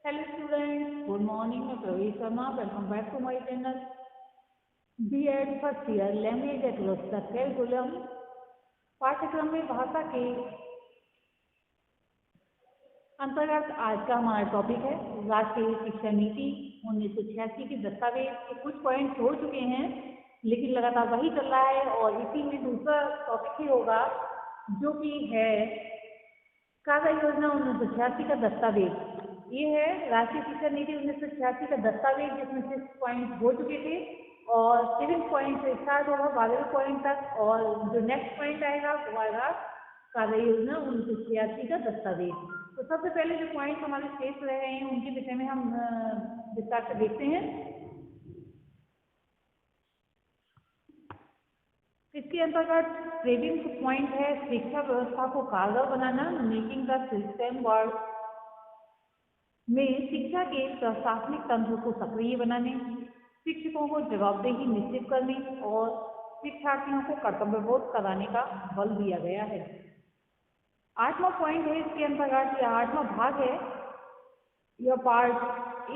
Hello students, good morning. मैं Praveen Sharma. Welcome back to my channel. B.Ed first year language across the curriculum पाठ्यक्रम में भाषा के अंतर्गत आज का हमारा टॉपिक है राष्ट्रीय शिक्षा नीति 1986 के दस्तावेज के कुछ पॉइंट्स हो चुके हैं, लेकिन लगातार वही चल रहा है और इसी में दूसरा टॉपिक ही होगा जो कि है कार्य योजना 1986 का दस्तावेज। ये है राष्ट्रीय शिक्षा नीति 1986 का दस्तावेज, जिसमें 6 पॉइंट हो चुके थे और 7 पॉइंट से स्टार्ट होगा 12वें पॉइंट तक, और जो नेक्स्ट पॉइंट आएगा वो आएगा कार्य योजना 1986 का दस्तावेज। तो सबसे पहले जो पॉइंट हमारे शेष रह गए हैं उनके विषय में हम विस्तार से देखते हैं। इसके अंतर्गत प्रेजेंट पॉइंट है शिक्षा व्यवस्था को कारगर बनाना, मेकिंग द सिस्टम वर्क में शिक्षा के प्रशासनिक तंत्र को सक्रिय बनाने, शिक्षकों को जवाबदेही निश्चित करने और शिक्षार्थियों को कर्तव्यबोध कराने का बल दिया गया है। 8वां पॉइंट है इसके अंतर्गत, यह 8वां भाग है, यह पार्ट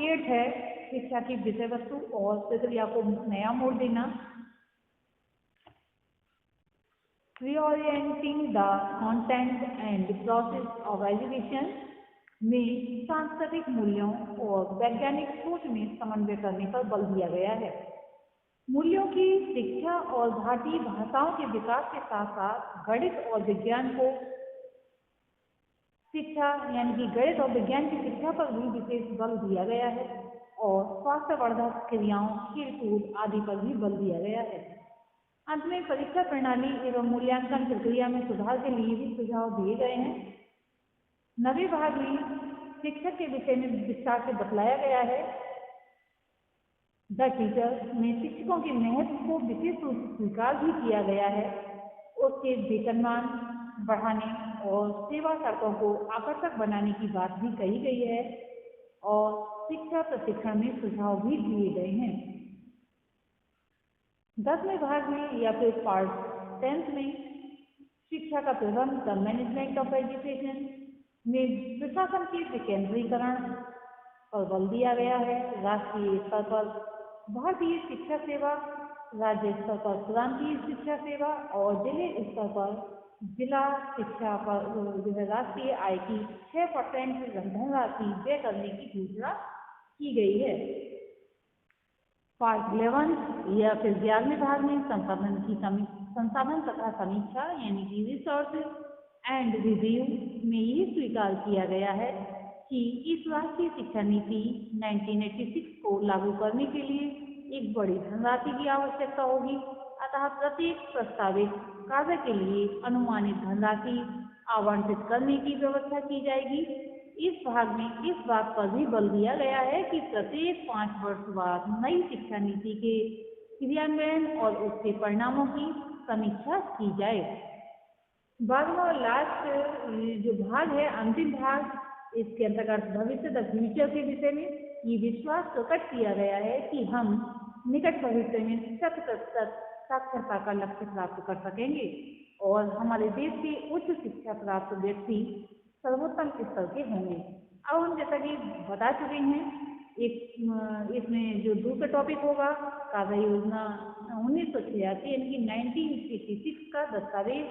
8 है, शिक्षा की विषय वस्तु और प्रक्रिया को नया मोड़ देना। Reorienting the content and process of education में सांस्कृतिक मूल्यों और वैज्ञानिक सोच में समन्वय करने पर बल दिया गया है। मूल्यों की शिक्षा और भारतीय भाषाओं के विकास के साथ साथ गणित और विज्ञान को शिक्षा यानी कि गणित और विज्ञान की शिक्षा पर भी विशेष बल दिया गया है और स्वास्थ्यवर्धक क्रियाओं, खेलकूद आदि पर भी बल दिया गया है। अंत में परीक्षा प्रणाली एवं मूल्यांकन प्रक्रिया में सुधार के लिए भी सुझाव दिए गए हैं। 9वें भाग में शिक्षक के विषय में विस्तार से बतलाया गया है। द टीचर में शिक्षकों के महत्व को विशेष रूप से स्वीकार भी किया गया है। उसके वेतनमान बढ़ाने और सेवा शर्तों को आकर्षक बनाने की बात भी कही गई है और शिक्षा प्रशिक्षण में सुझाव भी दिए गए हैं। 10वें भाग में या फिर पार्ट 10 में शिक्षा का प्रबंध द मैनेजमेंट ऑफ एजुकेशन में प्रशासन के विकेंद्रीकरण पर बल दिया गया है। राष्ट्रीय स्तर पर भारतीय शिक्षा सेवा, राज्य स्तर पर प्रांतीय शिक्षा सेवा और जिले स्तर पर जिला शिक्षा पर जो है राष्ट्रीय आय की 6% धनराशि व्यय करने की घोषणा की गई है। पार्ट 11 या फिर 11वें भाग में संसाधन तथा समीक्षा यानी कि रिसर्च एंड रिव्यू में ये स्वीकार किया गया है कि इस राष्ट्रीय शिक्षा नीति 1986 को लागू करने के लिए एक बड़ी धनराशि की आवश्यकता होगी, अतः प्रत्येक प्रस्तावित कार्य के लिए अनुमानित धनराशि आवंटित करने की व्यवस्था की जाएगी। इस भाग में इस बात पर भी बल दिया गया है कि प्रत्येक 5 वर्ष बाद नई शिक्षा नीति के क्रियान्वयन और उसके परिणामों की समीक्षा की जाए। 12वां लास्ट जो भाग है, अंतिम भाग, इसके अंतर्गत भविष्य द फ्यूचर के विषय में ये विश्वास प्रकट किया गया है कि हम निकट भविष्य में 100% साक्षरता का लक्ष्य प्राप्त कर सकेंगे और हमारे देश के उच्च शिक्षा प्राप्त व्यक्ति सर्वोत्तम स्तर के होंगे। अब हम जैसा कि बता चुके हैं, इसमें जो दूसरा टॉपिक होगा कार्य योजना 1986 यानी कि 1986 का दस्तावेज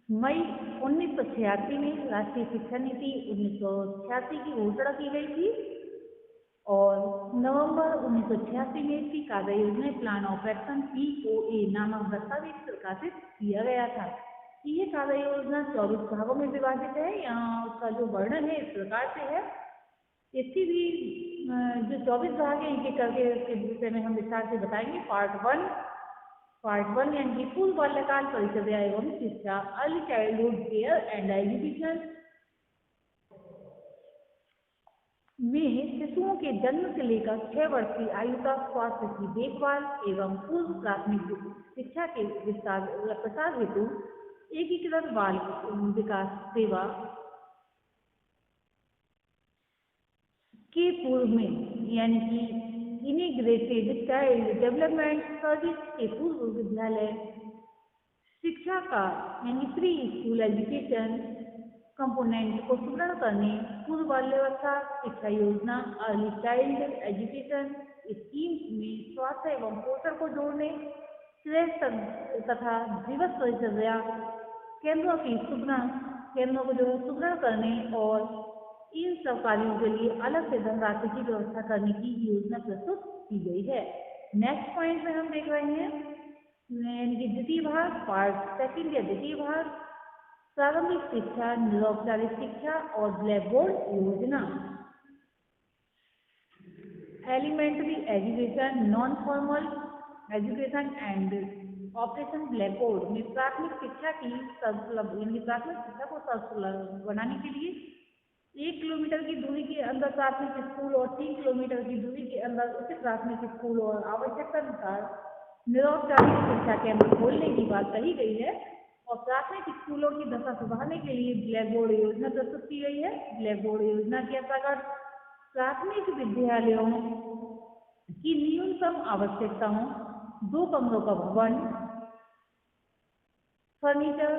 मई 1986 में राष्ट्रीय शिक्षा नीति 1986 की घोषणा की गई थी और नवंबर 1986 में इसकी कार्य योजना प्लान ऑफ एक्शन POA नामक दस्तावेज प्रकाशित किया गया था। ये कार्य योजना 24 भागों में विभाजित है। यहाँ उसका जो वर्णन है इस प्रकार से है। इसकी भी जो 24 भाग है इनके करके इसके विषय में हम विस्तार से बताएंगे। पार्ट 1 यानी कि पूर्व बाल्यकाल परिचर्या एवं शिक्षा, early childhood care and education में शिशुओं के जन्म से लेकर 6 वर्ष की आयु तक स्वास्थ्य की देखभाल एवं पूर्व प्राथमिक शिक्षा के प्रसार हेतु एकीकृत बाल विकास सेवा के पूर्व में यानी कि इंटीग्रेटेड चाइल्ड डेवलपमेंट सर्विस के पूर्व विद्यालय शिक्षा का यानी प्री स्कूल एजुकेशन कंपोनेंट को सुदृढ़ करने, पूर्व बाल्यावस्था शिक्षा योजना, अर्ली चाइल्ड एजुकेशन स्कीम में स्वास्थ्य एवं पोषण को जोड़ने, श्रेष्ठ तथा दिवस परिचर्या केंद्रों को जो है सुदृढ़ करने और इन सब कार्यों के लिए अलग से धनराशि की व्यवस्था करने की योजना प्रस्तुत की गई है। नेक्स्ट पॉइंट में हम देख रहे हैं यानी कि द्वितीय भाग पार्ट सेकंड या द्वितीय भाग प्रारंभिक शिक्षा, निरौपचारिक शिक्षा और ब्लैक बोर्ड योजना। Elementary education, non formal education and operation blackboard में प्राथमिक शिक्षा की प्राथमिक शिक्षा को सर्वसुलभ बनाने के लिए 1 किलोमीटर की दूरी के अंदर प्राथमिक स्कूल और 3 किलोमीटर की दूरी के अंदर उच्च प्राथमिक स्कूल और आवश्यकता अनुसार निरौपचारिक शिक्षा केंद्र खोलने की बात कही गई है और प्राथमिक स्कूलों की दशा सुधारने के लिए ब्लैक बोर्ड योजना प्रस्तुत की गई है। ब्लैक बोर्ड योजना के अंतर्गत प्राथमिक विद्यालयों की न्यूनतम आवश्यकताओं 2 कमरों का भवन, फर्नीचर,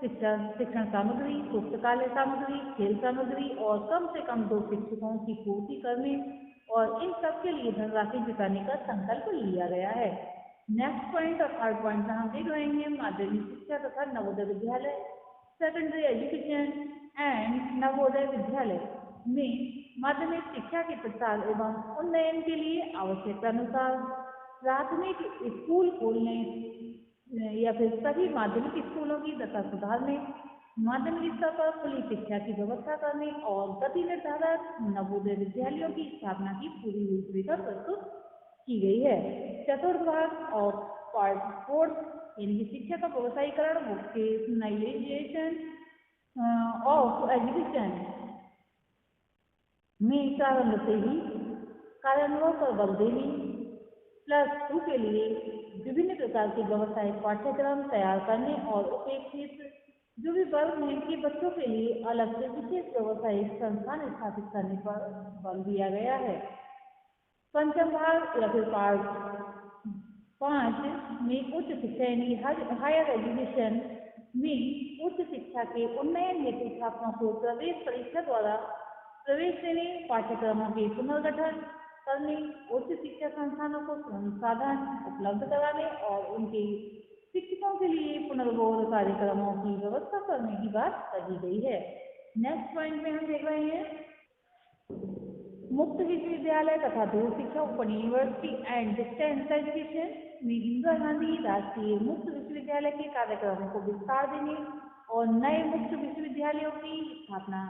शिक्षण सामग्री, पुस्तकालय सामग्री, खेल सामग्री और कम से कम 2 शिक्षकों की पूर्ति करने और इन सब के लिए धनराशि जुटाने का संकल्प लिया गया है। नेक्स्ट पॉइंट और थर्ड पॉइंट में हम देख रहे हैं माध्यमिक शिक्षा तथा Navodaya Vidyalaya, secondary education and Navodaya Vidyalaya में माध्यमिक शिक्षा के प्रसार एवं उन्नयन के लिए आवश्यकता अनुसार प्राथमिक स्कूल खोलने या फिर सभी माध्यमिक स्कूलों की दशा सुधारने, माध्यमिक स्तर पर खुली शिक्षा की व्यवस्था करने और गति निर्धारक नवोदय विद्यालयों की स्थापना की पूरी रूपरेखा प्रस्तुत की गई है। चतुर्थ भाग और पार्ट फोर्थ यानी कि शिक्षा का व्यवसायीकरण, वोकेशनलाइजेशन ऑफ एजुकेशन में प्रारंभ से ही कार्यान्वयन पर बल देने, +2 के लिए विभिन्न प्रकार के व्यवसायिक पाठ्यक्रम तैयार करने और उपेक्षित जो भी वर्ग हैं के बच्चों के लिए अलग से विशेष व्यवसायिक संस्थान स्थापित करने पर बल दिया गया है। पंचम भाग या फिर पार्ट 5 में उच्च शिक्षा यानी हायर एजुकेशन में उच्च शिक्षा के उन्नयन हेतु छात्रों को प्रवेश परीक्षा द्वारा प्रवेश देने, पाठ्यक्रमों के पुनर्गठन करने, उच्च शिक्षा संस्थानों को संसाधन उपलब्ध कराने और उनके शिक्षकों के लिए पुनर्बोध कार्यक्रमों की व्यवस्था करने की बात कही गई है। नेक्स्ट पॉइंट में हम देख रहे हैं मुक्त विश्वविद्यालय तथा दूर शिक्षा, open university and distance education में इंदिरा गांधी राष्ट्रीय मुक्त विश्वविद्यालय के कार्यक्रमों को विस्तार देने और नए मुक्त विश्वविद्यालयों की स्थापना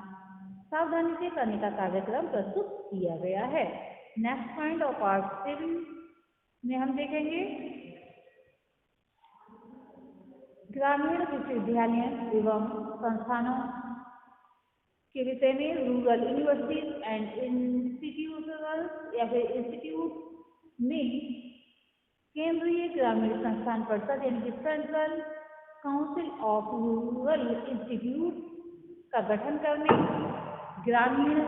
सावधानी से करने का कार्यक्रम प्रस्तुत किया गया है। नेक्स्ट पॉइंट और पार्ट 7 में हम देखेंगे ग्रामीण विश्वविद्यालयों एवं संस्थानों के विषय में रूरल यूनिवर्सिटीज एंड इंस्टीट्यूट या फिर इंस्टीट्यूट में केंद्रीय ग्रामीण संस्थान परिषद यानी कि central council of rural institute का गठन करने, ग्रामीण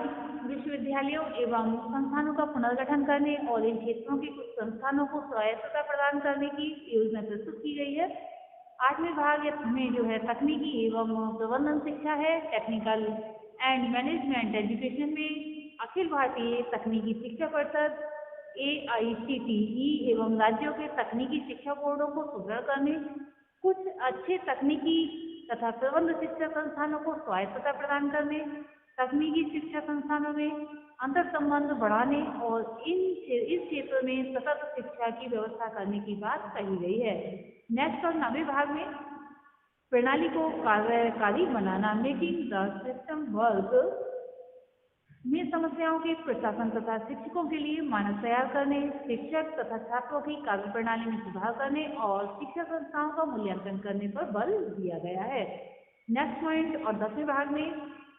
विश्वविद्यालयों एवं संस्थानों का पुनर्गठन करने और इन क्षेत्रों के कुछ संस्थानों को स्वायत्तता प्रदान करने की योजना प्रस्तुत की गई है। 8वें भाग में जो है तकनीकी एवं प्रबंधन शिक्षा है, टेक्निकल एंड मैनेजमेंट एजुकेशन में अखिल भारतीय तकनीकी शिक्षा परिषद AICTE एवं राज्यों के तकनीकी शिक्षा बोर्डों को सुदृढ़ करने, कुछ अच्छे तकनीकी तथा प्रबंध शिक्षा संस्थानों को स्वायत्तता प्रदान करने, तकनीकी शिक्षा संस्थानों में अंतर संबंध बढ़ाने और इस क्षेत्र में सतत शिक्षा की व्यवस्था करने की बात कही गई है। नेक्स्ट और 9वें भाग में प्रणाली को कार्यकारी बनाना, मेकिंग द सिस्टम वर्क में समस्याओं के प्रशासन तथा शिक्षकों के लिए मानक तैयार करने, शिक्षक तथा छात्रों की कार्य प्रणाली में सुधार करने और शिक्षा संस्थाओं का मूल्यांकन करने पर बल दिया गया है। नेक्स्ट पॉइंट और 10वें भाग में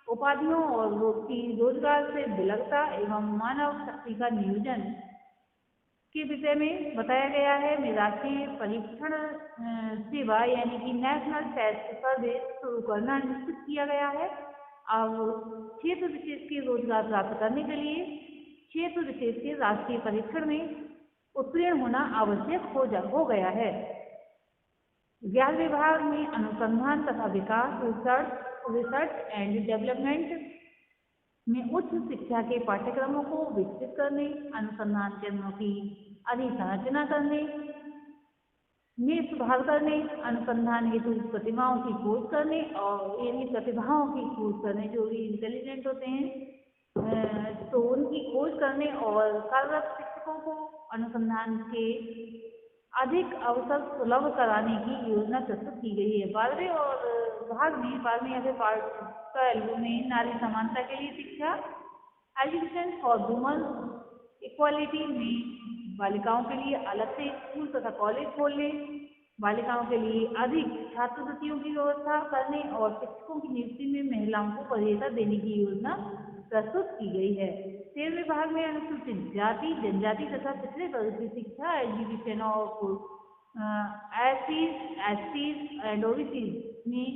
उपाधियों और रोजगार से विलगता एवं मानव शक्ति का नियोजन के विषय में बताया गया है। राष्ट्रीय परीक्षण सेवा यानी कि नेशनल टेस्ट सर्विस शुरू करना निश्चित किया गया है। अब क्षेत्र विशेष के रोजगार प्राप्त करने के लिए क्षेत्र विशेष के राष्ट्रीय परीक्षण में उत्तीर्ण होना आवश्यक हो गया है। 11वें भाग में अनुसंधान तथा विकास, रिसर्च रिसर्च एंड डेवलपमेंट में उच्च शिक्षा के पाठ्यक्रमों को विकसित करने, अनुसंधान केंद्रों की अधिसंरचना करने में सुधार करने, अनुसंधान हेतु प्रतिभाओं की खोज करने और यानी प्रतिभाओं की खोज करने, जो भी इंटेलिजेंट होते हैं तो उनकी खोज करने और कार्यरत शिक्षकों को अनुसंधान के अधिक अवसर सुलभ कराने की योजना प्रस्तुत की गई है। 12वें और भाग में 12वें या फिर पार्ट 12 में नारी समानता के लिए शिक्षा, एजुकेशन फॉर वुमन इक्वालिटी में बालिकाओं के लिए अलग से स्कूल तथा कॉलेज खोलने, बालिकाओं के लिए अधिक छात्रवृत्तियों की व्यवस्था करने और शिक्षकों की नियुक्ति में महिलाओं को वरीयता देने की योजना प्रस्तुत की गई है। 13वें भाग में अनुसूचित जाति, जनजाति तथा पिछड़े वर्ग की शिक्षा, एजुकेशन ऑफ एससीज, एसटीज एंड ओबीसीज में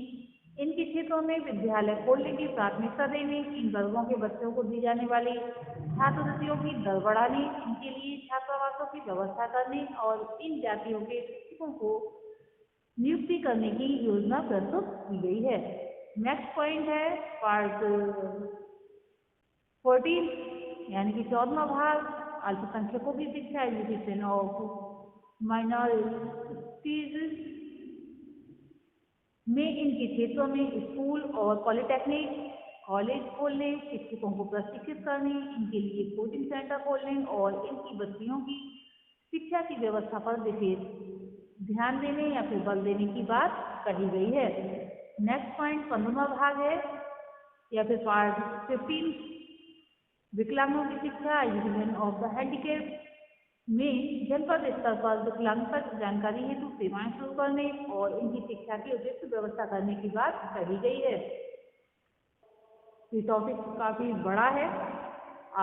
इनके क्षेत्रों में विद्यालय खोलने की प्राथमिकता देने, इन वर्गों के बच्चों को दी जाने वाली छात्रवृत्तियों की दर बढ़ाने, इनके लिए छात्रावासों की व्यवस्था करने और इन जातियों के शिक्षकों को नियुक्ति करने की योजना प्रस्तुत की गई है। नेक्स्ट पॉइंट है पार्ट 14 यानी कि 14वां भाग, अल्पसंख्यकों की शिक्षा, एजुकेशन ऑफ माइनॉरिटीज में इनके क्षेत्रों में स्कूल और पॉलिटेक्निक कॉलेज खोलने, शिक्षकों को प्रशिक्षित करने, इनके लिए कोचिंग सेंटर खोलने और इनकी बच्चियों की शिक्षा की व्यवस्था पर विशेष ध्यान देने या फिर बल देने की बात कही गई है। नेक्स्ट पॉइंट 15वां भाग है या फिर पार्ट 15, विकलांगों की शिक्षा, एजुकेशन ऑफ द हैंडीकैप में जनपद स्तर पर विकलांगता की जानकारी हेतु सेवाएं शुरू करने और इनकी शिक्षा की उपयुक्त व्यवस्था करने की बात कही गई है। ये टॉपिक काफी बड़ा है।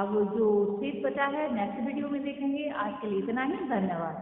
अब जो शेष बचा है नेक्स्ट वीडियो में देखेंगे। आज के लिए इतना ही, धन्यवाद।